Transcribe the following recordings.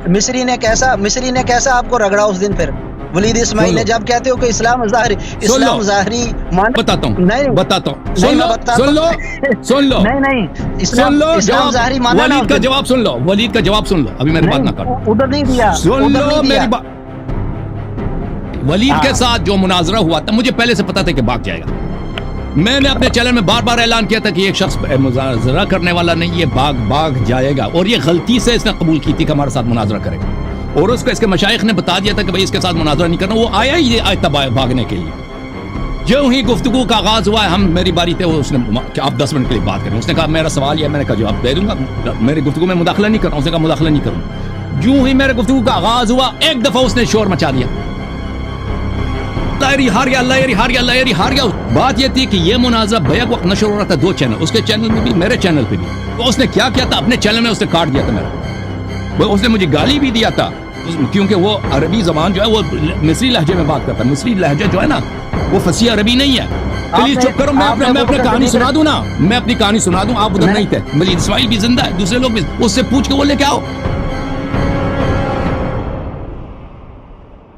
مصری نے کیسا آپ کو رگڑا اس دن؟ پھر ولید اسماعیل نے جب کہتے ہو کہ اسلام ظاہری بتاتا ہوں نہیں اسلام ظاہری مانا ولید کا جواب سن لو، ولید کا جواب سن لو، ابھی میری بات نہ کرو، ادھر نہیں دیا، سن لو میری بات۔ ولید کے ساتھ جو مناظرہ ہوا تھا مجھے پہلے سے پتا تھا کہ بھاگ جائے گا۔ میں نے اپنے چینل میں بار بار اعلان کیا تھا کہ ایک شخص مناظرہ کرنے والا نہیں، یہ بھاگ جائے گا، اور یہ غلطی سے اس نے قبول کی تھی کہ ہمارے ساتھ مناظرہ کرے گا، اور اس کو اس کے مشائخ نے بتا دیا تھا کہ بھائی اس کے ساتھ مناظرہ نہیں کرنا۔ وہ آیا ہی آیا بھاگنے کے لیے۔ جو ہی گفتگو کا آغاز ہوا ہے، میری باری تھی، اس نے کہ آپ 10 منٹ کے لیے بات کریں، اس نے کہا میرا سوال یہ ہے، میں نے کہا جواب دے دوں گا، میری گفتگو میں مداخلہ نہیں کر رہا ہوں، اس نے کہا مداخلہ نہیں کروں۔ جو ہی میرے گفتگو کا آغاز ہوا، ایک دفعہ اس نے شور مچا دیا، ہار گیا۔ بات یہ تھی کہ یہ مناظرہ بیک وقت نشر ہو رہا تھا 2 چینل، اس کے چینل میں بھی، میرے چینل پہ بھی۔ تو اس نے کیا کیا تھا، اپنے چینل میں اس نے کاٹ دیا تھا میرا، اس نے مجھے گالی بھی دیا تھا، کیونکہ وہ عربی زبان جو ہے وہ مصری لہجے میں بات کرتا ہے، مصری لہجہ جو ہے نا وہ فصیح عربی نہیں ہے۔ پلیز چپ کرو، میں اپنی کہانی سنا دوں نا، میں اپنی کہانی سنا دوں، آپ ادھر نہیں تھے، ولید اسماعیل بھی زندہ ہے، دوسرے لوگ بھی، اس سے پوچھ کے وہ لے کے آؤ۔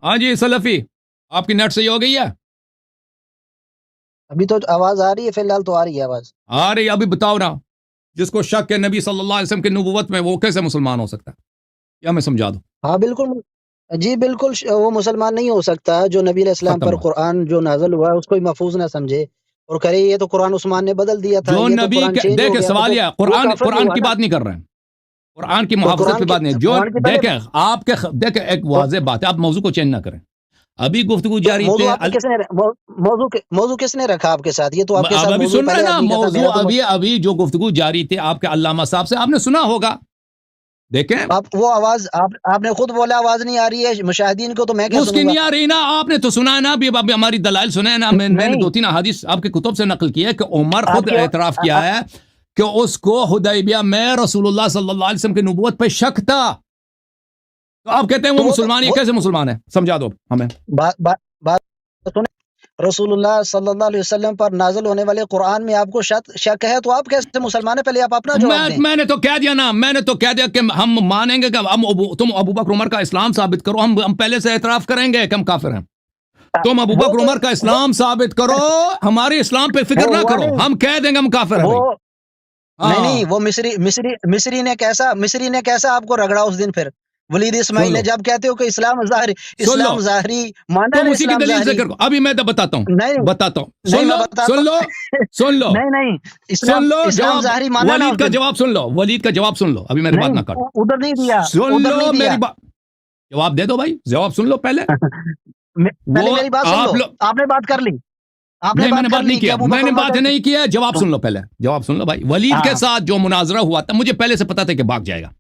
ہاں جی سلفی، آپ کی نیٹ صحیح ہو گئی ہے؟ ابھی تو آواز آ رہی ہے، فی الحال تو آ رہی ہے آواز آ رہی ہے، ابھی بتاؤ نا، جس کو شک ہے نبی صلی اللہ علیہ وسلم کی نبوت میں، وہ کیسے مسلمان ہو سکتا ہے؟ یا میں سمجھا دوں؟ ہاں بالکل جی، بالکل وہ مسلمان نہیں ہو سکتا جو نبی علیہ السلام پر قرآن جو نازل ہوا ہے اس کو محفوظ نہ سمجھے اور کرے یہ تو قرآن عثمان نے بدل دیا تھا، جو یہ تو نبی قرآن چینج ہو دیکھیں، گیا، سوال تو یہ وہ کافر قرآن ہوا کی نا۔ بات نہیں کر رہے ہیں، قرآن کی تو محافظت کی بات نہیں، جو قرآن کی پہلے دیکھیں آپ کے دیکھیں ایک واضح بات ہے، آپ موضوع کو چینج نہ کریں، ابھی گفتگو جاری موضوع تھے، آپ کس نے موضوع کس نے رکھا آپ کے ساتھ؟ یہ تو آپ کے ساتھ ابھی موضوع سن رہے پہلے نا آدمی کا تھا، موضوع، میرا تو ابھی جو گفتگو جاری تھے آپ کے علامہ صاحب سے، آپ نے سنا ہوگا، دیکھیں آپ وہ آواز آپ نے خود بولا آواز نہیں آ رہی ہے مشاہدین کو، تو میں کیا اس کی سنوں گا؟ نہیں آ رہی نا، آپ نے تو سنا ہے نا، ابھی ہماری دلائل سنا ہے نا، میں نے 2-3 احادیث آپ کے کتب سے نقل کی ہے کہ عمر خود اعتراف کیا ہے کہ اس کو حدیبیہ میں رسول اللہ صلی اللہ علیہ وسلم کی نبوت پہ شک تھا، تو آپ کہتے ہیں وہ مسلمان، یہ کیسے مسلمان ہے؟ سمجھا دو ہمیں۔ بات سنیں، رسول اللہ صلی اللہ علیہ وسلم پر نازل ہونے والے قرآن میں آپ کو شک ہے، تو آپ کیسے مسلمان ہیں؟ پہلے آپ اپنا جواب دیں۔ میں نے تو کہہ دیا نا، میں نے تو کہہ دیا کہ ہم مانیں گے کہ تم ابو بکر عمر کا اسلام ثابت کرو، ہم پہلے سے اعتراف کریں گے کہ ہم کافر ہیں، تم ابو بکر عمر کا اسلام ثابت کرو، ہمارے اسلام پہ فکر نہ کرو، ہم کہہ دیں گے ہم کافر ہیں بھائی۔ نہیں وہ مصری نے کیسا آپ کو رگڑا اس دن؟ پھر ولید اسماعیل نے جب کہتے ہو کہ اسلام ظاہری مانا، تم اسی کی دلیل ذکر کرو، ابھی میں بتاتا ہوں، سن لو نہیں اسلام ظاہری مانا، ولید کا جواب سن لو، ولید کا جواب سن لو، ابھی میری بات نہ کرو، ادھر نہیں دیا، سن لو میری بات، جواب دے دو بھائی، جواب سن لو پہلے میری بات سن لو، آپ نے بات کر لی، میں نے بات نہیں کیا، میں نے بات نہیں کیا، جواب سن لو پہلے، جواب سن لو بھائی۔ ولید کے ساتھ جو مناظرہ ہوا تھا مجھے پہلے سے پتا تھا کہ بھاگ جائے گا،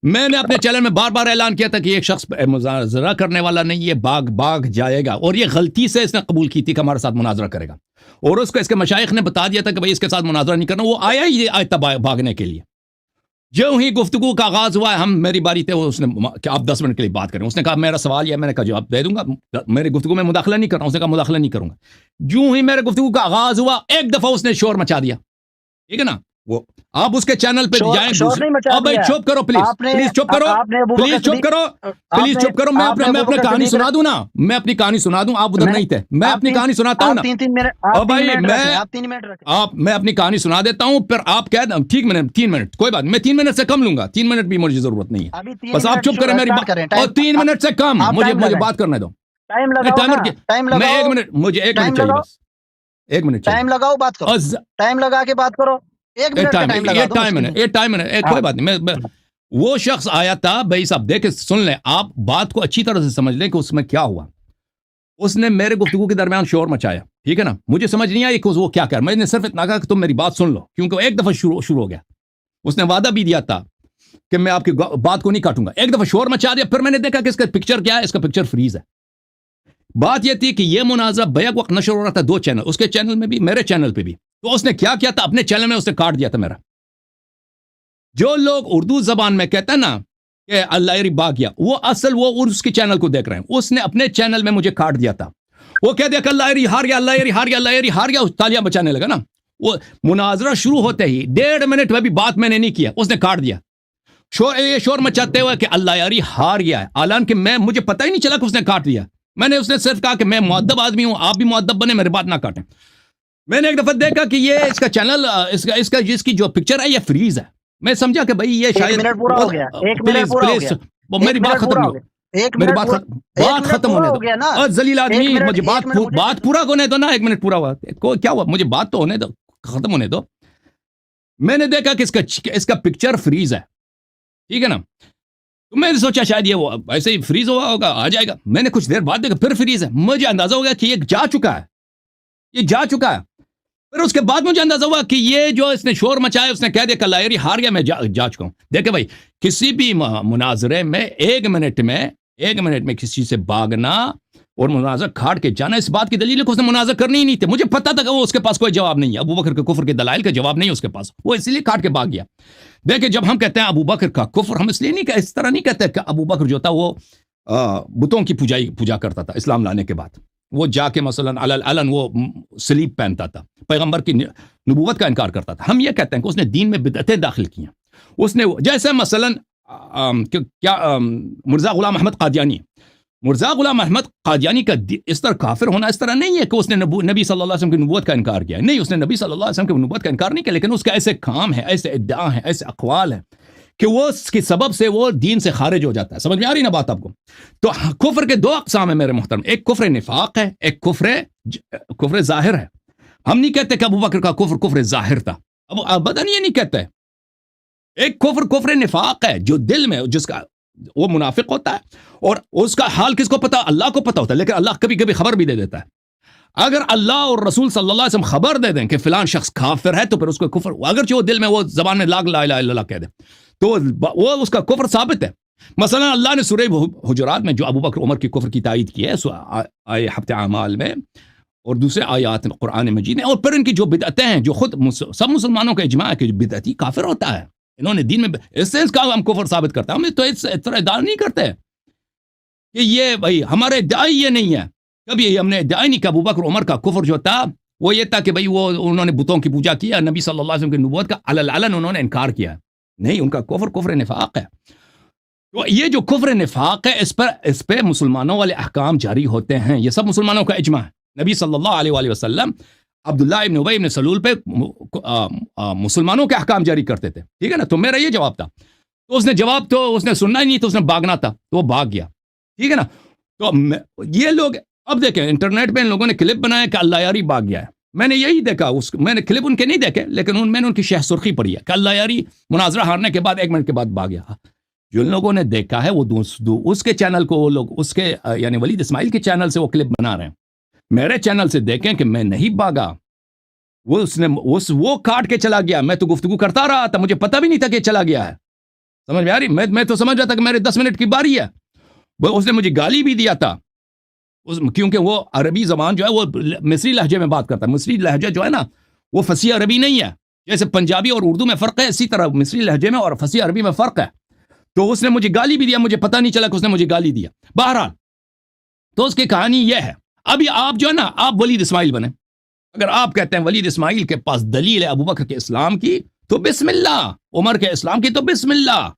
میں نے اپنے چینل میں بار بار اعلان کیا تھا کہ ایک شخص مناظرہ کرنے والا نہیں، یہ بھاگ جائے گا، اور یہ غلطی سے اس نے قبول کی تھی کہ ہمارے ساتھ مناظرہ کرے گا، اور اس کو اس کے مشائخ نے بتا دیا تھا کہ بھائی اس کے ساتھ مناظرہ نہیں کرنا، وہ آیا ہی آیا تھا بھاگنے کے لیے۔ جو ہی گفتگو کا آغاز ہوا ہے، میری باری تھی، اس نے کہ آپ 10 منٹ کے لیے بات کریں، اس نے کہا میرا سوال یہ ہے، میں نے کہا جواب دے دوں گا، میری گفتگو میں مداخلہ نہیں کر رہا ہوں، اس نے کہا مداخلہ نہیں کروں گا۔ جو ہی میرے گفتگو کا آغاز ہوا، ایک دفعہ اس نے شور مچا دیا، ٹھیک ہے نا، وہ آپ اس کے چینل پہ جائیں، اب بھائی چپ کرو پلیز چپ کرو، میں اپنی کہانی سنا دوں نا، میں اپنی کہانی سنا دوں، آپ ادھر نہیں تھے، میں اپنی کہانی سناتا ہوں نا، میں اپنی کہانی سنا دیتا ہوں، پھر آپ کہہ دیں ٹھیک، میں نے 3 منٹ، کوئی بات نہیں، میں 3 منٹ سے کم لوں گا، 3 منٹ بھی مجھے ضرورت نہیں ہے، بس آپ چپ کریں میری بات، اور 3 منٹ سے کم مجھے بات کرنے دو، میں 1 منٹ، مجھے 1 منٹ چاہیے، بس 1 منٹ ٹائم لگاؤ، بات کرو، ٹائم لگا کے بات کرو، 1 منٹ کا ٹائم لگا دو، کوئی بات نہیں، وہ شخص آیا تھا بھائی صاحب، دیکھیں سن لیں، آپ بات کو اچھی طرح سے سمجھ لیں کہ اس میں کیا ہوا۔ اس نے میرے گفتگو کے درمیان شور مچایا، ٹھیک ہے نا، مجھے سمجھ نہیں آئی کہ وہ کیا کر، میں نے صرف اتنا کہا کہ تم میری بات سن لو، کیونکہ ایک دفعہ شروع ہو گیا، اس نے وعدہ بھی دیا تھا کہ میں آپ کی بات کو نہیں کاٹوں گا، ایک دفعہ شور مچا دیا، پھر میں نے دیکھا کہ اس کا پکچر کیا ہے، اس کا پکچر فریز ہے۔ بات یہ تھی کہ یہ مناظرہ بیک وقت نشر ہو رہا تھا 2 چینل، اس کے چینل میں بھی، میرے چینل پہ بھی، تو اس نے کیا کیا تھا، اپنے چینل میں اس نے کاٹ دیا تھا میرا۔ جو لوگ اردو زبان میں کہتے ہیں نا کہ اللہ باغ گیا، وہ اصل وہ اس کے چینل کو دیکھ رہے ہیں، اس نے اپنے چینل میں مجھے کاٹ دیا تھا، وہ کہہ دیا کہ اللہ ہار گیا، تالیاں بچانے لگا نا، وہ مناظرہ شروع ہوتے ہی 1.5 منٹ میں بھی بات میں نے نہیں کیا، اس نے کاٹ دیا، یہ شور مچاتے ہوئے کہ اللہ یاری ہار گیا ہے، حالانکہ مجھے پتہ ہی نہیں چلا کہ اس نے کاٹ دیا. اس نے صرف کہا کہ میں مؤدب آدمی ہوں، آپ بھی مؤدب بنے، میری بات نہ کاٹیں. میں نے ایک دفعہ دیکھا کہ یہ اس کا چینل اس کی جو پکچر ہے یہ فریز ہے. میں سمجھا کہ بھائی یہ شاید پلیز میری بات ختم ہو، میری بات ختم ہونے دو. ذلیل آدمی، مجھے بات پورا ہونے دو نا. 1 منٹ پورا ہوا، کیا ہوا؟ مجھے بات تو ہونے دو، ختم ہونے دو. میں نے دیکھا کہ اس کا پکچر فریز ہے، ٹھیک ہے نا. تو میں نے سوچا شاید یہ وہ ایسے ہی فریز ہوا ہوگا، آ جائے گا. میں نے کچھ دیر بعد دیکھا پھر فریز ہے. مجھے اندازہ ہو گیا کہ یہ جا چکا ہے. پھر اس کے بعد مجھے اندازہ ہوا کہ یہ جو اس نے شور مچایا، اس نے کہہ دیا کہ اللہ یاری ہار گیا، میں جا چکا ہوں. دیکھیں بھائی، کسی بھی مناظرے میں 1 منٹ میں کسی سے بھاگنا اور مناظر کھاڑ کے جانا، اس بات کی دلیل ہے کہ اس نے مناظر کرنی ہی نہیں تھی. مجھے پتا تھا کہ وہ اس کے پاس کوئی جواب نہیں ہے، ابو بکر کے کفر کے دلائل کا جواب نہیں ہے اس کے پاس، وہ اسی لیے کھاڑ کے بھاگ گیا. دیکھیں جب ہم کہتے ہیں ابو بکر کا کفر، ہم اس لیے نہیں کہ اس طرح نہیں کہتے کہ ابو بکر جو تھا وہ بتوں کی پوجا کرتا تھا. اسلام لانے کے بعد وہ جا کے مثلا علن وہ سلیب پہنتا تھا، پیغمبر کی نبوت کا انکار کرتا تھا. ہم یہ کہتے ہیں کہ اس نے دین میں بدعتیں داخل کی ہیں. اس نے جیسے مثلا مرزا غلام احمد قادیانی کا اس طرح کافر ہونا اس طرح نہیں ہے کہ اس نے نبی صلی اللہ علیہ وسلم کی نبوت کا انکار کیا. نہیں، اس نے نبی صلی اللہ علیہ وسلم کی نبوت کا انکار نہیں کیا، لیکن اس کا ایسے کام ہے، ایسے ادعا ہیں، ایسے اقوال ہیں کہ وہ اس کے سبب سے وہ دین سے خارج ہو جاتا ہے. سمجھ میں آ رہی نا بات آپ کو؟ تو کفر کے 2 اقسام ہیں میرے محترم. ایک کفر نفاق ہے، ایک کفر ظاہر ہے. ہم نہیں کہتے کہ ابو بکر کا کفر ظاہر تھا، ابداً یہ نہیں کہتے. ایک کفر نفاق ہے جو دل میں، جس کا وہ منافق ہوتا ہے، اور اس کا حال کس کو پتا؟ اللہ کو پتا ہوتا ہے، لیکن اللہ کبھی کبھی خبر بھی دے دیتا ہے. اگر اللہ اور رسول صلی اللہ علیہ وسلم خبر دے دیں کہ فلان شخص کافر ہے، تو پھر اس کو کفر، اگرچہ وہ دل میں وہ زبان میں لا الہ الا اللہ کہہ دے، تو وہ اس کا کفر ثابت ہے. مثلا اللہ نے سورہ حجرات میں جو ابو بکر عمر کی کفر کی تائید کی ہے، آیہ ہفتہ اعمال میں اور دوسرے آیات قرآن مجید میں، اور پھر ان کی جو بدعتیں ہیں، جو خود سب مسلمانوں کا اجماع ہے کہ بدعتی کافر ہوتا ہے. انہوں نے دین میں اس سے کا ہم کفر ثابت کرتا ہے. ہم تو اس طرح ادعا نہیں کرتے کہ یہ بھائی ہمارے ادعائی یہ نہیں ہے. کبھی ہم نے ادعا نہیں کہ ابو بکر عمر کا کفر جو تھا وہ یہ تھا کہ بھئی وہ انہوں نے بتوں کی پوجا کیا، نبی صلی اللہ علیہ وسلم کی نبوت کا علن انہوں نے انکار کیا. نہیں، ان کا کفر نفاق ہے. تو یہ جو کفر نفاق ہے، اس پہ مسلمانوں والے احکام جاری ہوتے ہیں. یہ سب مسلمانوں کا اجماع ہے. نبی صلی اللہ علیہ وآلہ وسلم عبداللہ ابن ابی ابن سلول پہ مسلمانوں کے احکام جاری کرتے تھے، ٹھیک ہے نا. تو میرا یہ جواب تھا. تو اس نے سننا ہی نہیں، تو اس نے بھاگنا تھا، تو وہ بھاگ گیا، ٹھیک ہے نا. تو یہ لوگ اب دیکھیں انٹرنیٹ پہ ان لوگوں نے کلپ بنایا کہ اللہ یاری بھاگ گیا ہے. میں نے یہی دیکھا، میں نے کلپ ان کے نہیں دیکھے، لیکن میں نے ان کی شہ سرخی پڑھی ہے کہ اللہ یاری مناظرہ ہارنے کے بعد 1 منٹ کے بعد بھاگ گیا. جو لوگوں نے دیکھا ہے وہ اس کے چینل کو، وہ لوگ اس کے یعنی ولید اسماعیل کے چینل سے وہ کلپ بنا رہے ہیں. میرے چینل سے دیکھیں کہ میں نہیں بھاگا، وہ کاٹ کے چلا گیا. میں تو گفتگو کرتا رہا تھا، مجھے پتہ بھی نہیں تھا کہ چلا گیا ہے. سمجھ میں آ رہی؟ میں تو سمجھ رہا تھا کہ میرے 10 منٹ کی باری ہے. اس نے مجھے گالی بھی دیا تھا، کیونکہ وہ عربی زبان جو ہے وہ مصری لہجے میں بات کرتا ہے. مصری لہجہ جو ہے نا وہ فصیح عربی نہیں ہے. جیسے پنجابی اور اردو میں فرق ہے، اسی طرح مصری لہجے میں اور فصیح عربی میں فرق ہے. تو اس نے مجھے گالی بھی دیا، مجھے پتہ نہیں چلا کہ اس نے مجھے گالی دیا. بہرحال تو اس کی کہانی یہ ہے. ابھی آپ جو ہے نا، آپ ولید اسماعیل بنے. اگر آپ کہتے ہیں ولید اسماعیل کے پاس دلیل ہے ابو بکر کے اسلام کی، تو بسم اللہ. عمر کے اسلام کی تو بسم اللہ.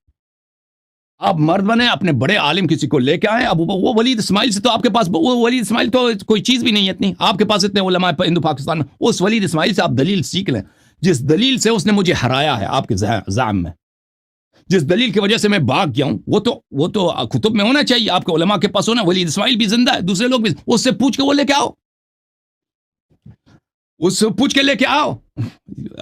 آپ مرد بنے، اپنے بڑے عالم کسی کو لے کے آئے. وہ ولید اسماعیل سے تو آپ کے پاس، وہ ولید اسماعیل تو کوئی چیز بھی نہیں ہے اتنی. آپ کے پاس اتنے علماء ہندو پاکستان میں، اس ولید اسماعیل سے آپ دلیل سیکھ لیں، جس دلیل سے اس نے مجھے ہرایا ہے آپ کے زعم میں، جس دلیل کی وجہ سے میں بھاگ گیا ہوں. وہ تو کتب میں ہونا چاہیے، آپ کے علماء کے پاس ہونا. ولید اسماعیل بھی زندہ ہے، دوسرے لوگ بھی. اس سے پوچھ کے وہ لے کے آؤ، اس سے پوچھ کے لے کے آؤ.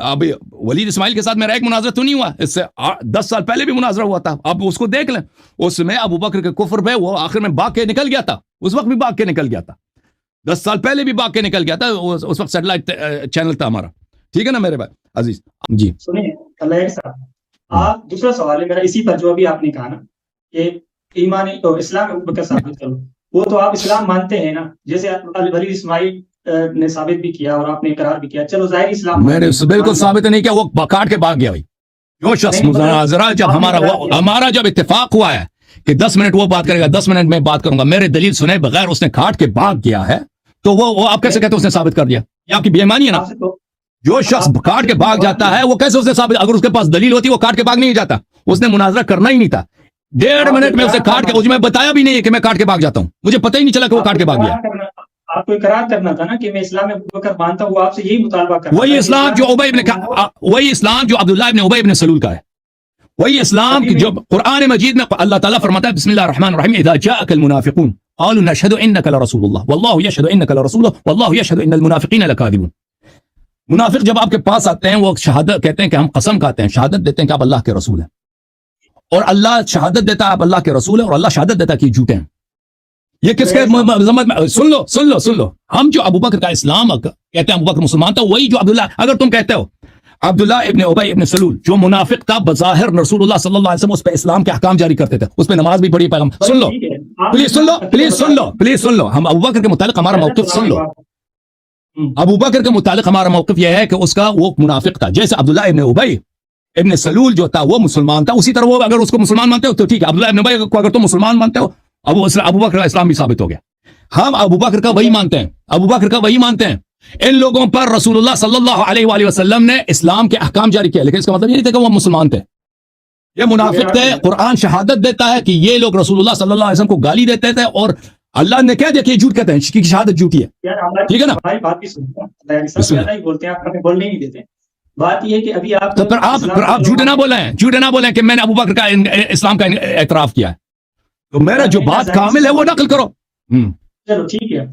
اب ولید اسماعیل کے ساتھ میرا ایک مناظرہ تو نہیں ہوا، اس سے 10 سال پہلے بھی مناظرہ ہوا تھا. اب اس کو دیکھ لیں. اس میں ابو بکر کے کفر پہ وہ آخر میں بھاگ کے نکل گیا تھا. اس وقت بھی بھاگ کے نکل گیا تھا. 10 سال پہلے بھی بھاگ کے نکل گیا تھا. اس وقت سیٹلائٹ چینل تھا ہمارا. ٹھیک ہے نا میرے بھائی عزیز جی. سنیے اللہ صاحب، آپ دوسرا سوال ہے میرا اسی پر، جو ابھی آپ نے کہا نا کہ ایمانی تو اسلام ابو بکر ثابت کرو، وہ تو آپ اسلام مانتے ہیں نا، جیسے ولید اسماعیل نے ثابت بھی کیا اور آپ نے اقرار بھی کیا. چلو ظاہر اسلام میں نے بالکل ثابت نہیں کیا، وہ کاٹ کے بھاگ گیا. بھائی جو شخص مناظرہ جب ہمارا جب اتفاق ہوا ہے کہ 10 منٹ وہ بات کرے گا، 10 منٹ میں بات کروں گا، میرے دلیل سنے بغیر اس نے کاٹ کے بھاگ گیا ہے، تو وہ آپ کیسے کہتے ہیں اس نے ثابت کر دیا؟ یہ آپ کی بے ایمانی ہے نا. جو شخص کاٹ کے بھاگ جاتا ہے وہ کیسے اسے ثابت، اگر اس کے پاس دلیل ہوتی وہ کاٹ کے بھاگ نہیں جاتا، اس نے مناظرہ کرنا ہی نہیں تھا، 1.5 منٹ میں اسے کاٹ کے، میں بتایا بھی نہیں ہے کہ میں کاٹ کے بھاگ جاتا ہوں، مجھے پتہ ہی نہیں چلا کہ وہ کاٹ کے بھاگ گیا۔ آپ کو اقرار کرنا تھا نا کہ میں اسلام ابو بکر مانتا ہوں، وہ آپ سے یہی مطالبہ کرتا وہی اسلام جو وہی اسلام جو عبداللہ ابن ابی ابن سلول کا ہے، وہی اسلام جو قرآن مجید میں اللہ تعالیٰ فرماتا ہے بسم اللہ الرحمن الرحیم اذا جاءك المنافقون قالوا نشهد انك لرسول الله والله يشهد انك لرسول الله والله يشهد ان المنافقين لكاذبون۔ منافق جب آپ کے پاس آتے ہیں وہ شہادت کہتے ہیں کہ ہم قسم کھاتے ہیں، شہادت دیتے ہیں کہ آپ اللہ کے رسول ہیں، اور اللہ شہادت دیتا ہے آپ اللہ کے رسول ہیں، اور اللہ شہادت دیتا ہے کہ جھوٹے ہیں۔ یہ کس کے مذمت میں؟ سن لو ہم جو ابو بکر کا اسلام کہتے ہیں ابو بکر مسلمان تھا، وہی جو عبداللہ، اگر تم کہتے ہو عبداللہ ابن ابی ابن سلول جو منافق تھا بظاہر رسول اللہ صلی اللہ علیہ وسلم اس پہ اسلام کے احکام جاری کرتے تھے، اس پہ نماز بھی پڑھی، پیغام سن لو پلیز سن لو ہم ابو بکر کے متعلق ہمارا موقف سن لو۔ ابو بکر کے متعلق ہمارا موقف یہ ہے کہ اس کا وہ منافق تھا، جیسے عبداللہ ابن ابی ابن سلول جو تھا وہ مسلمان تھا، اسی طرح وہ اگر اس کو مسلمان مانتے ہو تو ٹھیک ہے، عبداللہ ابن ابی کو اگر تم مسلمان مانتے ہو ابو بکر کا اسلام بھی ثابت ہو گیا۔ ہم ابو بکر کا وہی مانتے ہیں، ان لوگوں پر رسول اللہ صلی اللہ علیہ وآلہ وسلم نے اسلام کے احکام جاری کیا، لیکن اس کا مطلب یہ نہیں تھا کہ وہ مسلمان تھے، یہ منافق تھے۔ قرآن شہادت دیتا ہے کہ یہ لوگ رسول اللہ صلی اللہ علیہ وسلم کو گالی دیتے تھے، اور اللہ نے کہہ دیا کہ یہ جھوٹ کہتے ہیں، کی شہادت جھوٹی ہے، ٹھیک ہے نا؟ ہماری بات بھی سنتے ہیں، بولتے ہیں آپ ہمیں بولنے نہیں دیتے۔ بات یہ ہے کہ ابھی آپ تو پھر آپ جھوٹ نہ بولیں کہ میں نے ابو بکر کا اسلام کا اعتراف کیا ہے، تو میرا جو بات کامل ہے وہ نقل کرو۔ چلو ٹھیک ہے،